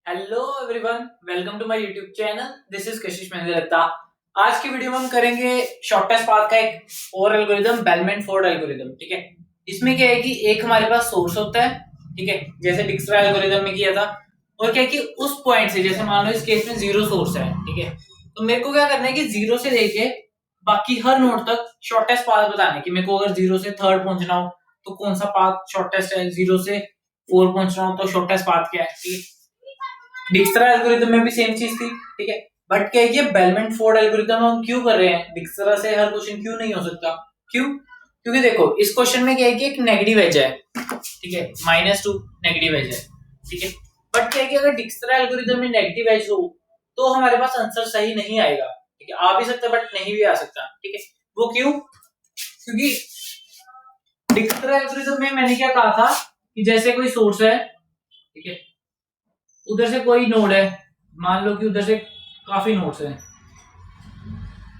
Hello everyone, welcome to my YouTube channel. This is Kashish Mehndi. आज की video में हम करेंगे शॉर्टेस्ट पाथ का एक और एल्गोरिदम, बेलमैन-फोर्ड एल्गोरिदम। ठीक है, इसमें क्या है कि एक हमारे पास सोर्स होता है, ठीक है, जैसे डिक्सरा एल्गोरिदम में किया था। और क्या है कि उस पॉइंट से, जैसे मान लो इस केस में जीरो सोर्स है, ठीक है, तो मेरे को क्या करना है कि जीरो से लेके बाकी हर नोड तक शॉर्टेस्ट पाथ बताना है कि मेरे को अगर जीरो से थर्ड पहुंचना हो तो कौन सा पाथ शॉर्टेस्ट है, जीरो से फोर पहुंचना हो तो शॉर्टेस्ट पाथ क्या है। ठीक है, डिक्सरा एल्गोरिथम में भी सेम चीज थी, ठीक है, बट क्या है कि बेलमैन फोर्ड एल्गोरिथम हम क्यों कर रहे हैं, डिक्सरा से हर क्वेश्चन क्यों नहीं हो सकता। क्यों? क्योंकि देखो इस क्वेश्चन में क्या है कि एक नेगेटिव एज है, ठीक है, -2 नेगेटिव एज है, ठीक है, बट क्या है कि अगर डिक्सरा एल्गोरिथम में नेगेटिव एज हो तो हमारे पास आंसर सही नहीं आएगा। ठीक है, आ भी सकता बट नहीं भी आ सकता। ठीक है, वो क्यों? क्योंकि डिक्सरा एल्गोरिथम में मैंने क्या कहा था कि जैसे कोई सोर्स है, ठीक है, उधर से कोई नोड है, मान लो कि उधर से काफी नोड्स हैं,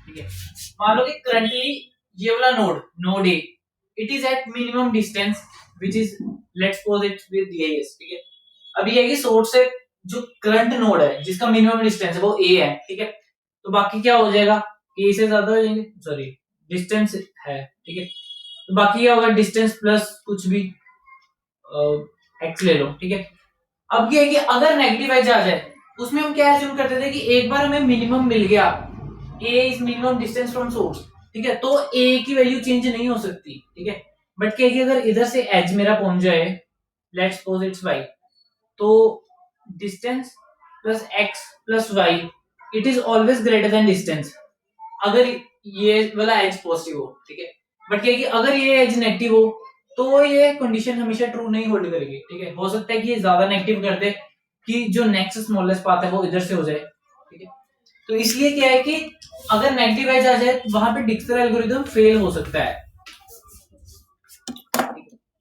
ठीक है, मान लो कि करंटली ये वाला node A, it is at minimum distance which is, let's suppose it with as. ठीक है, अभी ये कि सोर्स से जो करंट नोड है जिसका मिनिमम डिस्टेंस है वो ए है, ठीक है, तो बाकी क्या हो जाएगा, ए से ज्यादा हो जाएंगे, सॉरी डिस्टेंस है, ठीक है, तो बाकी क्या होगा, डिस्टेंस प्लस कुछ भी एक्स ले लो। ठीक है, अब ये है कि अगर नेगेटिव एज आ जाए उसमें हम क्या एज्यूम करते थे कि एक बार हमें मिनिमम मिल गया, A is minimum distance from source, ठीक है, तो ए की वैल्यू चेंज नहीं हो सकती। ठीक है, बट क्या है कि अगर इधर से एज मेरा पहुंच जाए, लेट्स सपोज इट्स वाई, तो distance plus x plus y, it is always greater than distance, अगर ये वाला एज पॉजिटिव हो। ठीक है, बट क्या है कि अगर ये एज नेगेटिव हो तो ये कंडीशन हमेशा ट्रू नहीं होल्ड करेगी। ठीक है, हो सकता है कि ये ज्यादा नेगेटिव कर दे कि जो नेक्स्ट स्मॉलेस्ट पाथ है वो इधर से हो जाए। ठीक है, तो इसलिए क्या है कि अगर नेगेटिव एज आ जाए तो वहां पे डिक्सरा एल्गोरिथम फेल हो सकता है।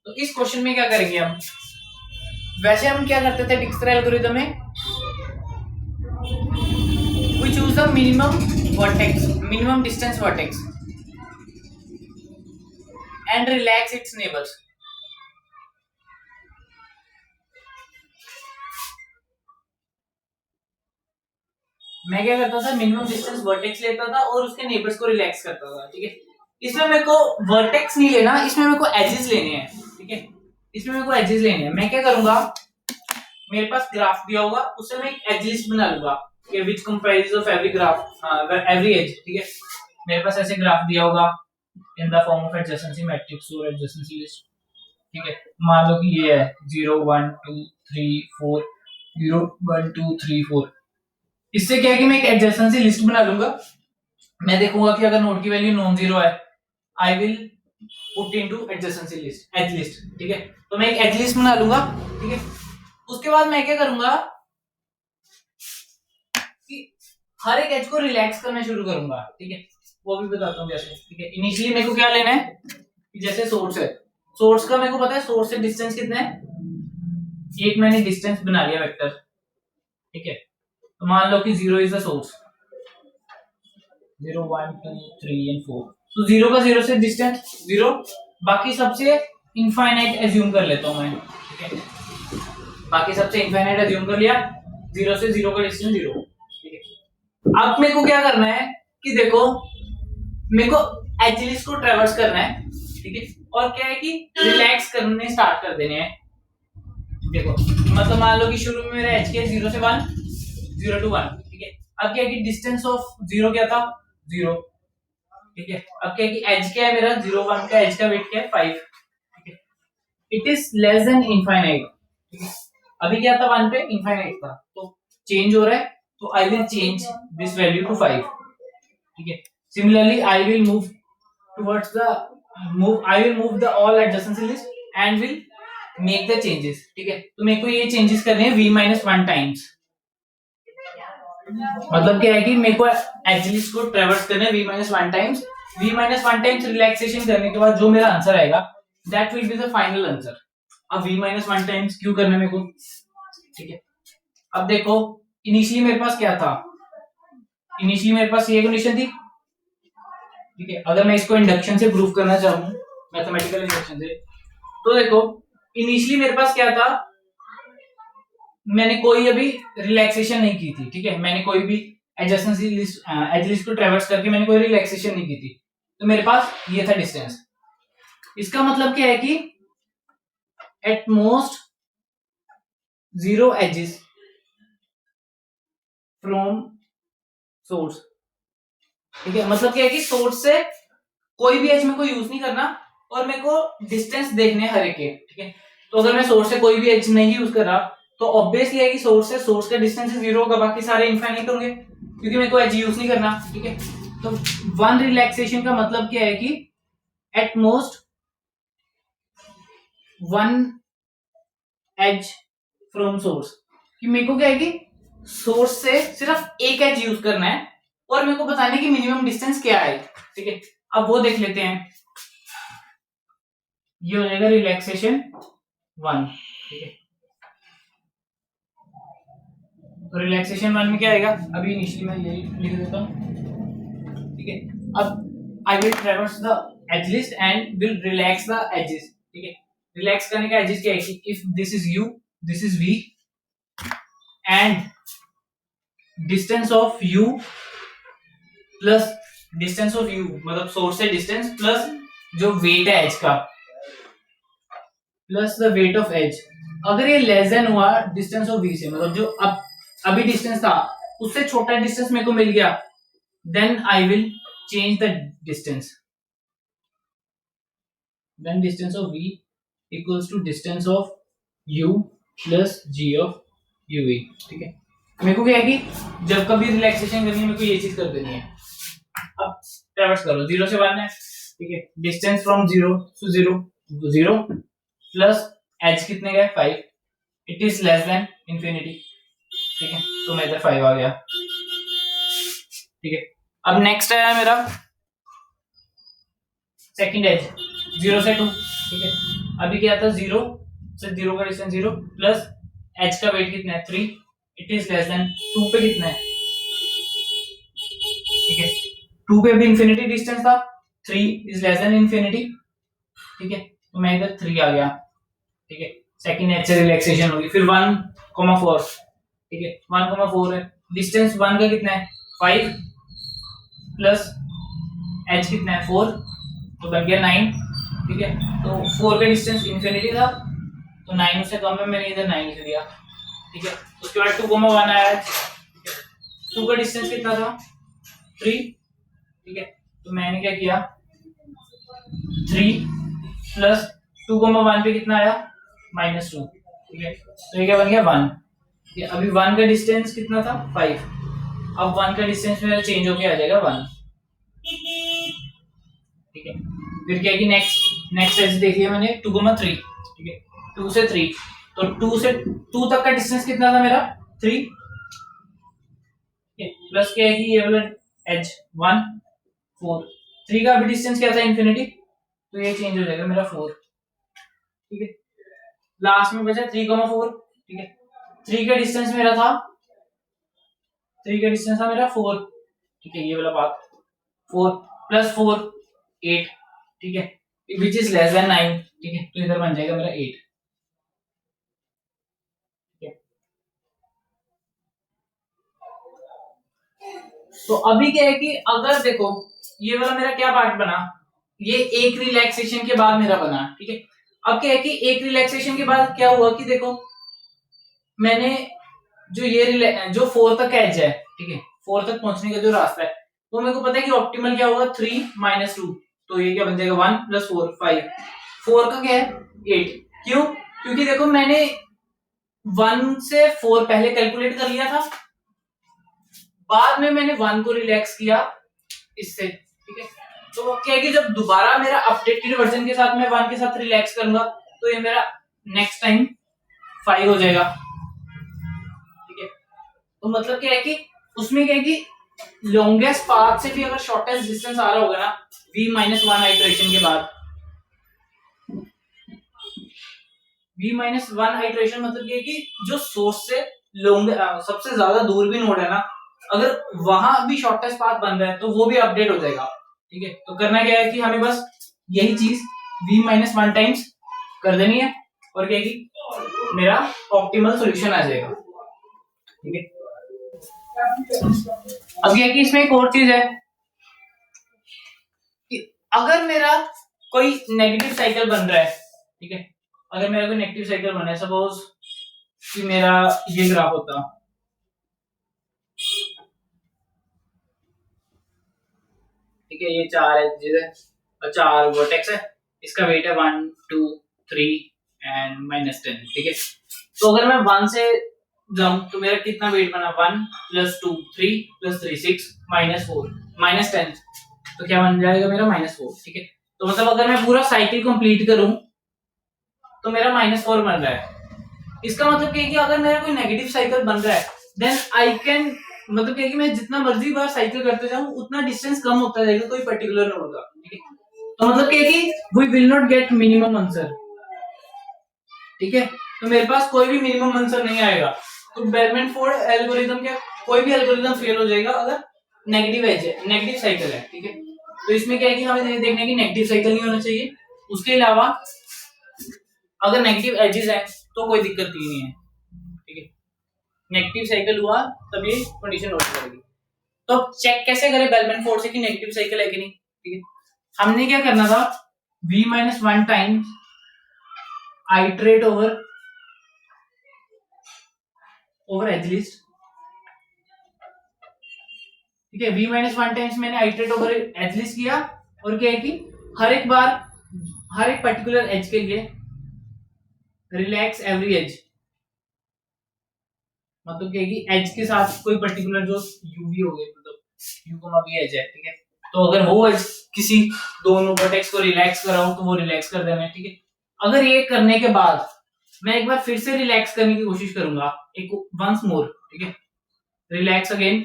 तो इस क्वेश्चन में क्या करेंगे हम, वैसे हम क्या करते थे डिक्सरा एल्गोरिथम में, we choose the minimum distance vertex and relax its neighbors। मैं क्या करता था, मिनिमम डिस्टेंस वर्टेक्स लेता था और उसके नेबर्स को रिलैक्स करता था। ठीक है, इसमें मेरे को वर्टेक्स नहीं लेना, इसमें मेरे को एजेस लेने हैं। ठीक है, इसमें मेरे को एजेस लेने हैं। मैं क्या करूंगा, मेरे पास ग्राफ दिया होगा, उससे मैं एक एज लिस्ट बना लूंगा कि which comprises of every graph every edge. ठीक है, मेरे पास ऐसे ग्राफ दिया होगा in the form of adjacency matrix और एडजेसेंसी लिस्ट। ठीक है, मान लो कि ये है 0 1 2 3 4, 0 1 2 3 4। इससे क्या है कि मैं एक एडजेसेंसी लिस्ट बना लूंगा। मैं देखूंगा कि अगर नोड की वैल्यू नॉन जीरो है, I will put into adjacency list, edge list. ठीक है, तो मैं एक एज लिस्ट बना लूंगा। ठीक है, उसके बाद मैं क्या करूंगा कि हर एक एज को रिलैक्स करना शुरू करूंगा। ठीक है, वो भी बताता हूँ कैसे। ठीक है, इनिशियली मेरे को क्या लेना है कि जैसे सोर्स है, सोर्स का मेरे को पता है सोर्स से डिस्टेंस कितना है, एक मैंने डिस्टेंस बना लिया वेक्टर। ठीक है, तो मान लो कि 0 इज द सोर्स, 0 1 2 3 एंड 4, तो 0 का 0 से डिस्टेंस 0, बाकी सबसे इनफाइनाइट एज्यूम कर लेता हूं मैं। ठीक है, बाकी सबसे इनफाइनाइट एज्यूम कर लिया, 0 से 0 का डिस्टेंस 0। ठीक है, अब मेरे को क्या करना है कि देखो, मेरे को एज लिस्ट को ट्रैवर्स करना है। ठीक है, और क्या है कि रिलैक्स करने स्टार्ट कर देने हैं। देखो मतलब मान लो कि शुरू में मेरा एज के 0 से 1, 0 टू 1। ठीक है, अब क्या है कि डिस्टेंस ऑफ 0 क्या था, 0। ठीक है, अब क्या है कि एज क्या है मेरा 0 1 का एज का वेट क्या है 5। ठीक है, it is less then infinite. ठीक है, अभी क्या था 1 पे इनफाइनाइट था, तो चेंज हो रहा है, तो I will change this value to 5। ठीक है, similarly I will move towards the I will move the all adjacency list and will make the changes. ठीक है, तो मेरे को ये चेंजेस करने हैं v-1 टाइम्स। मतलब क्या है कि मेरे को एज लिस्ट को ट्रैवर्स करना है v-1 times. v-1 times relaxation करने के बाद जो मेरा आंसर आएगा that will be the final answer. अब v-1 टाइम्स क्यों करना है मेरे को। ठीक है, अब देखो इनिशियली मेरे पास क्या था, इनिशियली मेरे पास ये कंडीशन थी। ठीक है, अगर मैं इसको इंडक्शन से प्रूफ करना चाहूँ, मैथमेटिकल इंडक्शन से, तो देखो इनिशियली मेरे पास क्या था, मैंने कोई अभी रिलैक्सेशन नहीं की थी, ठीक है, मैंने कोई भी एडजेसेंसी लिस्ट एज लिस्ट को ट्रेवर्स करके मैंने कोई रिलैक्सेशन नहीं की थी, तो मेरे पास ये था डिस्टेंस। इसका मतलब क्या है कि at most 0 edges from source, ठीक है, मतलब क्या है कि सोर्स से कोई भी एज मेरे को यूज नहीं करना और मेरे को डिस्टेंस देखने हर एक के, ठीक है। तो अगर मैं सोर्स से कोई भी एज नहीं यूज कर रहा तो ऑब्वियसली है कि सोर्स का डिस्टेंस 0 होगा, बाकी सारे इनफाइनाइट होंगे क्योंकि मेरे को एज यूज नहीं करना, ठीक है। तो वन रिलैक्सेशन का मतलब क्या है कि at most 1 edge from source, कि मेरे को क्या है कि सोर्स से सिर्फ एक एज यूज करना है और मेरे को बताने की मिनिमम डिस्टेंस क्या है, ठीक है। अब वो देख लेते हैं, ये हो जाएगा रिलैक्सेशन 1, ठीक है। तो रिलैक्सेशन 1 में क्या आएगा, अभी इनिशियली मैं यही लिख देता हूं, ठीक है। अब I will traverse the edge list and will relax the edges, ठीक है। रिलैक्स करने का एजेस क्या है कि if this is u, this is v and distance of u plus distance of u मतलब सोर्स से डिस्टेंस प्लस जो वेट है एज का plus the weight of edge, अगर ये लेस देन हुआ डिस्टेंस ऑफ वी से, मतलब जो अब अभी डिस्टेंस था उससे छोटा डिस्टेंस मेरे को मिल गया, then I will change the distance, then distance of v equals to distance of u plus g of uv, ठीक है। मेरे को क्या है कि जब कभी रिलैक्सेशन करनी है मेरे को ये चीज कर देनी है। अब ट्रेवर्स करो 0 से 1 है, ठीक है, distance from 0 to 0 plus edge कितने का है 5, it is less than infinity, ठीक है, तो मैं इधर 5 आ गया, ठीक है। अब नेक्स्ट है मेरा सेकंड एज 0 से 2, ठीक है। अभी क्या था 0 से 0 का डिस्टेंस 0 प्लस एज का वेट कितना है 3, इट इज लेस देन 2 पे कितना है, ठीक है, 2 पे भी इंफिनिटी डिस्टेंस था, 3 इज लेस देन इंफिनिटी, ठीक है, तो मैं इधर 3 आ गया, ठीक है। सेकंड एज से रिलैक्सेशन होगी, फिर 1,4, ठीक है, 1,4 है, डिस्टेंस 1 का कितना है 5 प्लस एच कितना है 4, तो बन गया 9, ठीक है। तो 4 का डिस्टेंस इंफिनिटी था तो 9 उससे कम है, मैंने इधर 9 लिख दिया, ठीक है। उसके बाद 2,1 आया, 2 का डिस्टेंस कितना था 3, ठीक है, तो मैंने क्या किया 3 प्लस 2,1 पे कितना आया -2, ठीक है, तो ये क्या बन गया 1, ठीक है। अभी 1 का डिस्टेंस कितना था 5, अब 1 का डिस्टेंस मेरा चेंज होके आ जाएगा 1, ठीक है। फिर क्या है कि नेक्स्ट एज देख लिया मैंने 2,3, ठीक है, 2 से 3, तो 2 से 2 तक का डिस्टेंस कितना था मेरा 3, प्लस क्या है कि ये वाला एज 1 4, 3 का भी डिस्टेंस क्या था इंफिनिटी, तो ये चेंज हो जाएगा मेरा 4, ठीक है। लास्ट में बचा 3,4, ठीक है, 3 का डिस्टेंस मेरा था 4, ठीक है, ये वाला बात 4 प्लस 4 8, ठीक है, विच इज लेस देन 9, ठीक है, तो इधर बन जाएगा मेरा 8, ठीक है। तो अभी क्या है कि अगर देखो ये वाला मेरा क्या पार्ट बना, ये एक रिलैक्सेशन के बाद मेरा बना, ठीक है। अब क्या है कि एक रिलैक्सेशन के बाद क्या हुआ कि देखो मैंने जो ये जो 4 तक एज है, ठीक है, 4 तक पहुंचने का जो रास्ता है वो मेरे को पता है कि ऑप्टिमल क्या होगा 3 - 2, तो ये क्या बन जाएगा 1 + 4 5, 4 का क्या है 8, क्यों, क्योंकि देखो मैंने 1 से 4 पहले कैलकुलेट कर लिया था, बाद में मैंने 1 को रिलैक्स किया इससे, ठीक है। तो वो क्या है कि जब दोबारा मेरा अपडेटेड वर्जन के साथ मैं 1 के साथ रिलैक्स करूंगा तो ये मेरा नेक्स्ट टाइम 5 हो जाएगा, ठीक है। तो मतलब क्या है कि उसमें क्या है कि लॉन्गेस्ट पाथ से भी अगर शॉर्टेस्ट डिस्टेंस आ रहा होगा ना v-1 आइटरेशन के बाद, v-1 आइटरेशन मतलब ये है कि जो सोर्स से सबसे ज्यादा दूर भी नोड है ना, अगर वहां भी शॉर्टेस्ट पाथ बन रहा है तो वो भी अपडेट हो जाएगा, ठीक है। तो करना क्या है कि हमें बस यही चीज v-1 टाइम्स कर देनी है और क्या है कि मेरा ऑप्टिमल सॉल्यूशन आ जाएगा। ठीक है, अब ये कि इसमें एक और चीज है कि अगर मेरा कोई नेगेटिव साइकिल बन रहा है, ठीक है, अगर मेरा कोई नेगेटिव साइकिल बन रहा है, सपोज कि मेरा ये ग्राफ होता, ठीक है, ये 4 एजेस है और 4 वर्टेक्स है, इसका वेट है 1 2 3 एंड -10, ठीक है। तो अगर मैं 1 से जाऊं तो मेरा कितना वेट बना, 1 + 2 3 + 3 6 -4 -10, तो क्या बन जाएगा मेरा -4, ठीक है। तो मतलब अगर मैं पूरा साइकिल कंप्लीट करूं तो मेरा -4 बन रहा है। इसका मतलब क्या है कि अगर मेरा कोई नेगेटिव साइकिल बन रहा है देन आई कैन, मतलब क्या है कि मैं जितना मर्जी बार साइकिल करते जाऊं उतना डिस्टेंस कम होता जाएगा कोई पर्टिकुलर नोड का, ठीक है। तो मतलब क्या है कि we will not get minimum answer, ठीक है। तो मेरे पास कोई भी मिनिमम आंसर नहीं आएगा। तो बेलमैन फोर्ड एल्गोरिथम क्या, कोई भी एल्गोरिथम फेल हो जाएगा अगर नेगेटिव एज है, नेगेटिव साइकिल है, ठीक है। तो इसमें क्या है कि हमें देखना है कि नेगेटिव साइकिल नहीं होना चाहिए। उसके अलावा अगर नेगेटिव एजेस है तो कोई दिक्कत ही नहीं है, ठीक है। नेगेटिव साइकिल हुआ तब ये कंडीशन नोट करेगी। तो चेक कैसे करें बेलमैन फोर्ड से कि नेगेटिव साइकिल है कि नहीं, ठीक है। हमने क्या करना था, v-1 times iterate over edge list, ठीक है। v-1 टाइम्स मैंने आइटरेट ओवर एज लिस्ट किया और क्या है कि हर एक बार हर एक पर्टिकुलर एज के लिए रिलैक्स एवरी एज, मतलब क्या है कि एज के साथ कोई पर्टिकुलर जो यूवी हो गई, मतलब यू को भी एज है, ठीक है। तो अगर वो एज किसी दोनों वर्टेक्स को रिलैक्स कर रहा हूं तो वो रिलैक्स कर देना है, ठीक है। अगर ये करने के बाद मैं एक बार फिर से रिलैक्स करने की कोशिश करूंगा, एक वंस मोर, ठीक है, रिलैक्स अगेन,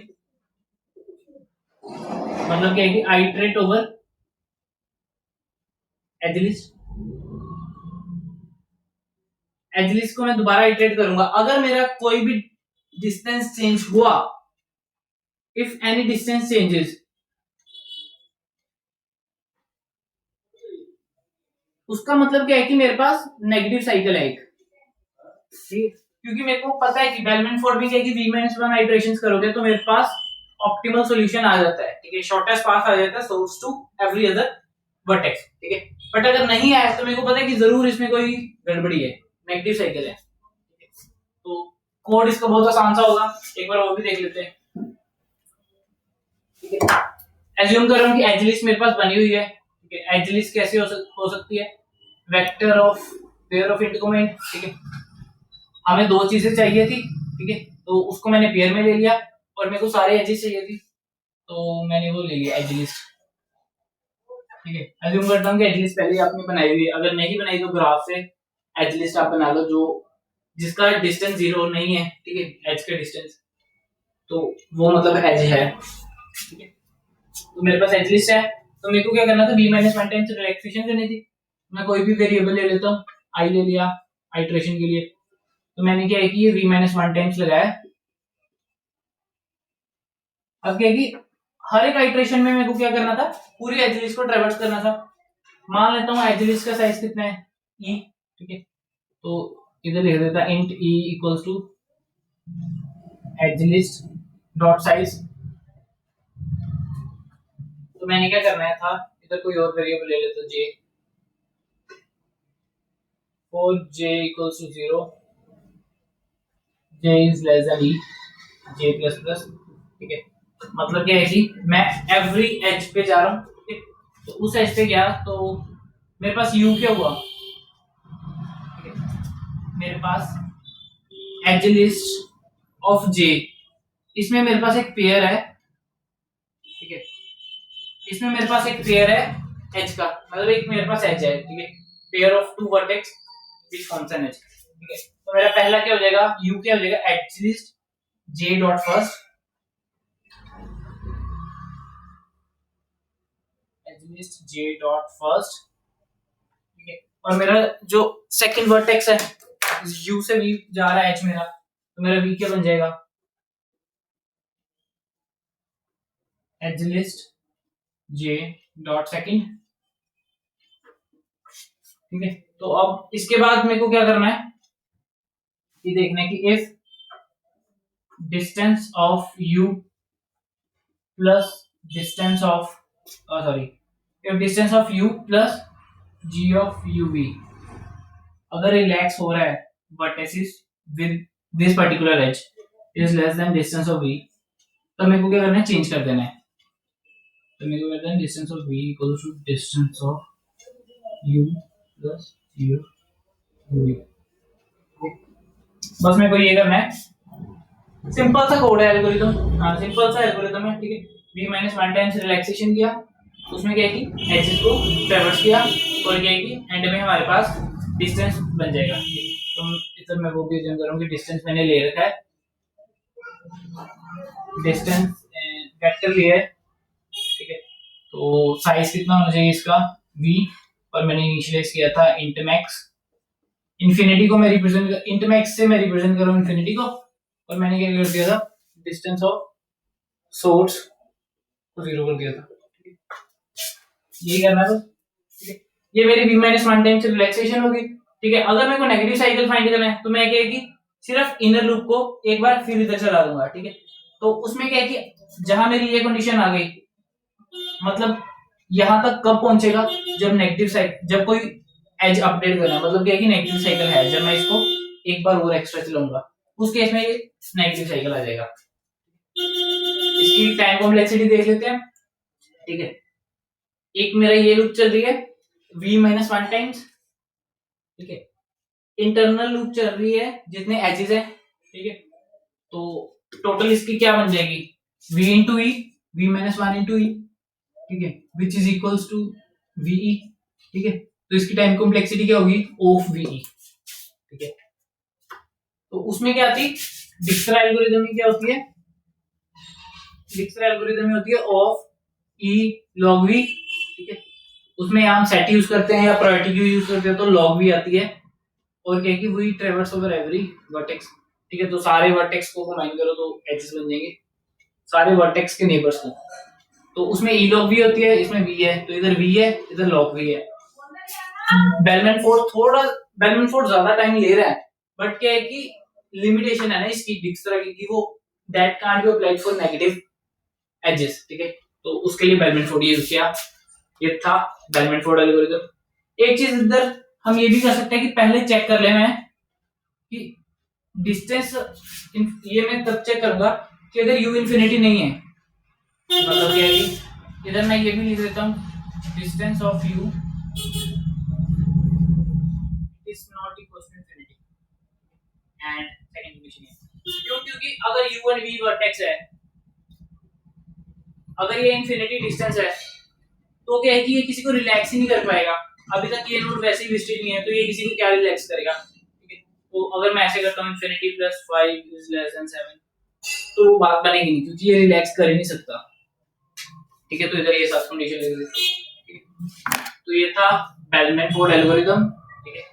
मतलब क्या है कि iterate over edge list, edge list को मैं दोबारा आइटरेट करूंगा। अगर मेरा कोई भी डिस्टेंस चेंज हुआ, इफ एनी डिस्टेंस चेंजेस, उसका मतलब क्या है कि मेरे पास नेगेटिव साइकिल है एक, ठीक, क्योंकि मेरे को पता है कि बेलमैन फोर्ड भी क्या है कि v-1 आइटरेशंस करोगे तो मेरे पास ऑप्टिमल सॉल्यूशन आ जाता है, ठीक है, शॉर्टेस्ट पाथ आ जाता है source to every other vertex, ठीक है। बट अगर नहीं आया तो मेरे को पता है कि जरूर इसमें कोई गड़बड़ी है, नेगेटिव साइकिल है, तो कोड इसका बहुत आसान सा होगा, एक बार वो भी देख लेते हैं, ठीक है। एज्यूम कर रहा हूं कि एज लिस्ट मेरे पास बनी हुई है, ठीक है। एज लिस्ट कैसे हो सकती है, वेक्टर ऑफ पेयर ऑफ इंटीग्रमेंट, ठीक है। हमें दो चीजें चाहिए थी, ठीक है, तो उसको मैंने पेयर में ले लिया और मेरे को सारे एजेस चाहिए थी तो मैंने वो ले लिया एज लिस्ट, ठीक है। एज्यूम करता हूं कि एज लिस्ट पहले आपने बनाई हुई है, अगर नहीं बनाई तो ग्राफ से एज लिस्ट आप बना लो जो जिसका डिस्टेंस 0 नहीं है, ठीक है, एज का डिस्टेंस, तो वो मतलब एज है, ठीक है। तो मेरे पास एज लिस्ट है, तो मेरे को क्या करना था, v-1 टाइम्स रिलैक्सेशन करनी थी। मैं कोई भी वेरिएबल ले लेता हूँ, आई ले लिया आइटरेशन के लिए, तो मैंने क्या है कि ये v-1 टाइम्स लगाया। अब क्या है कि हर एक आइटरेशन में मेरे को क्या करना था, पूरी एज लिस्ट को ट्रैवर्स करना था। मान लेता हूँ एज लिस्ट का साइज कितना है, e, ठीक है। तो इधर लिख देता int e equals to edge list dot size. तो मैंने क्या करना है था, इधर कोई और वेरिएबल ले लेता j, for j equals to 0, j is less than e, j plus plus, ठीक है। मतलब क्या है कि मैं एवरी एज पे जा रहा हूँ, ठीक है। तो उस एज पे गया तो मेरे पास u क्या हुआ, ठीक है, मेरे पास एज लिस्ट ऑफ j, इसमें मेरे पास एक पेयर है, ठीक है, इसमें मेरे पास एक पेयर है एज का, मतलब एक मेरे पास एज है, ठीक है, pair of two vertex which forms an edge, ठीक है। तो मेरा पहला क्या हो जाएगा, u क्या हो जाएगा, edge list j dot first, edge list j dot first, ठीक है। और मेरा जो सेकंड वर्टेक्स है u से v जा रहा है h मेरा, तो मेरा v क्या बन जाएगा, edge list j dot second, ठीक है। तो अब इसके बाद मेरे को क्या करना है, ये देखना है कि if distance of u plus distance of sorry if distance of u plus g of uv अगर रिलैक्स हो रहा है vertices with this particular age is less then distance of v, तो मेरे को क्या करना है, चेंज कर देना है। तो मेरे को कहते हैं distance of v equals to distance of u plus g of uv। बस मेरे को ये करना है, सिंपल सा कोड है एल्गोरिथम, हाँ सिंपल सा एल्गोरिथम है, ठीक है। v minus one times relaxation किया, उसमें क्या है कि एक्सिस को ट्रैवर्स किया और क्या है कि एंड में हमारे पास डिस्टेंस बन जाएगा। तो इधर मैं वो भी अज्यूम करूँ कि डिस्टेंस मैंने ले रखा है, डिस्टेंस वेक्टर लिया है, ठीक है। तो साइज कितना होना चाहिए इसका v, और मैंने इनिशियलाइज किया था इंट मैक्स, इंफिनिटी को मैं रिप्रेजेंट इंट मैक्स से मैं रिप्रेजेंट करूँ इंफिनिटी को, और मैंने क्या कर दिया था डिस्टेंस ऑफ सोर्स को 0 कर दिया था, यही करना है। ठीक है, ये मेरी v माइनस वन टाइम से रिलैक्सेशन होगी, ठीक है। अगर मेरे को नेगेटिव साइकिल फाइंड करना है तो मैं क्या है कि सिर्फ इनर लूप को एक बार फिर इधर चला दूंगा, ठीक है। तो उसमें क्या है कि जहां मेरी ये कंडीशन आ गई, मतलब यहां तक कब पहुंचेगा, जब नेगेटिव साइकिल, जब कोई एज अपडेट करना, मतलब क्या है कि नेगेटिव साइकिल है, जब मैं इसको एक बार और एक्स्ट्रा चलाऊंगा उस केस में ये नेगेटिव साइकिल आ जाएगा। इसकी टाइम कॉम्प्लेक्सिटी देख लेते हैं, ठीक है। एक मेरा ये लूप चल रही है v माइनस वन टाइम्स, ठीक है। इंटरनल लूप चल रही है जितने एजेस है, ठीक है। तो टोटल इसकी क्या बन जाएगी v into e, v minus one into e, ठीक है, which is equals to VE, ठीक है। तो इसकी टाइम कॉम्प्लेक्सिटी क्या होगी ऑफ वीई, ठीक है। तो उसमें क्या आती, डिक्सरा एल्गोरिथम में क्या होती है, डिक्सरा एल्गोरिथम में होती है ऑफ ई लॉग वी, ठीक है। उसमें हम सेट यूज करते हैं या प्रायोरिटी क्यू यूज करते हैं तो लॉग वी आती है, और क्या है कि we traverse over every vertex, ठीक है। तो सारे वर्टेक्स को कंबाइन करो तो एजेस बन जाएंगे, सारे वर्टेक्स के नेबर्स को। तो उसमें ई लॉग वी होती है, इसमें वी है, तो इधर वी है इधर लॉग वी है। बेलमैन फोर्ड ज्यादा टाइम ले रहा है, बट क्या है कि लिमिटेशन है ना इसकी डिक्सरा की कि वो that can't be applied for negative edges, ठीक है। तो उसके लिए बेलमैन फोर्ड यूज किया, ये था बेलमैन फोर्ड एल्गोरिथम। एक चीज इधर हम ये भी कर सकते हैं कि पहले चेक कर लेना है कि डिस्टेंस, ये मैं तब चेक करूंगा कि अगर u इंफिनिटी नहीं है, मतलब क्या है कि इधर मैं ये भी लिख देता हूं distance of u is not equal to infinity, and second condition है क्योंकि अगर u और v वर्टेक्स है, अगर ये इंफिनिटी डिस्टेंस है तो क्या है कि ये किसी को रिलैक्स ही नहीं कर पाएगा। अभी तक ये नोड वैसे ही विजिटेड नहीं है, तो ये किसी को क्या रिलैक्स करेगा, ठीक है। तो अगर मैं ऐसे करता हूं infinity plus 5 is less then 7, तो वो बात बनेगी नहीं क्योंकि ये रिलैक्स कर ही नहीं सकता, ठीक है। तो इधर ये सब कंडीशन लिख देते हैं। तो ये था बेलमैन फोर्ड एल्गोरिथम, ठीक है,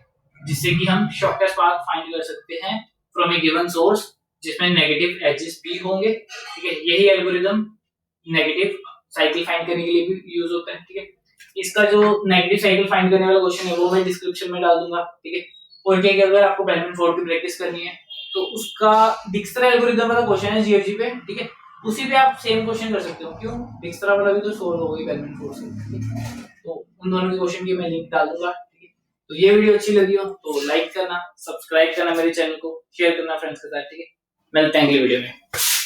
जिससे कि हम शॉर्टेस्ट पाथ फाइंड कर सकते हैं फ्रॉम ए गिवन सोर्स जिसमें नेगेटिव एजेस भी होंगे, ठीक है। यही एल्गोरिथम नेगेटिव साइकिल फाइंड करने के लिए भी यूज होता है, ठीक है। इसका जो नेगेटिव साइकिल फाइंड करने वाला क्वेश्चन है वो मैं डिस्क्रिप्शन में डाल दूंगा, ठीक है। और क्या अगर आपको बेलमैन फोर्ड की प्रैक्टिस करनी है तो उसका डिक्सरा एल्गोरिथम वाला क्वेश्चन है जीएफजी पे, ठीक है, उसी पे आप सेम क्वेश्चन कर सकते हो। क्यों, डिक्सरा वाला भी तो सोल्व हो गई बेलमैन फोर्ड से, तो उन दोनों के क्वेश्चन की मैं लिंक डाल दूंगा, ठीक है। तो ये वीडियो अच्छी लगी हो तो लाइक करना, सब्सक्राइब करना मेरे चैनल को, शेयर करना फ्रेंड्स के साथ, ठीक है। मिलते हैं अगली वीडियो में।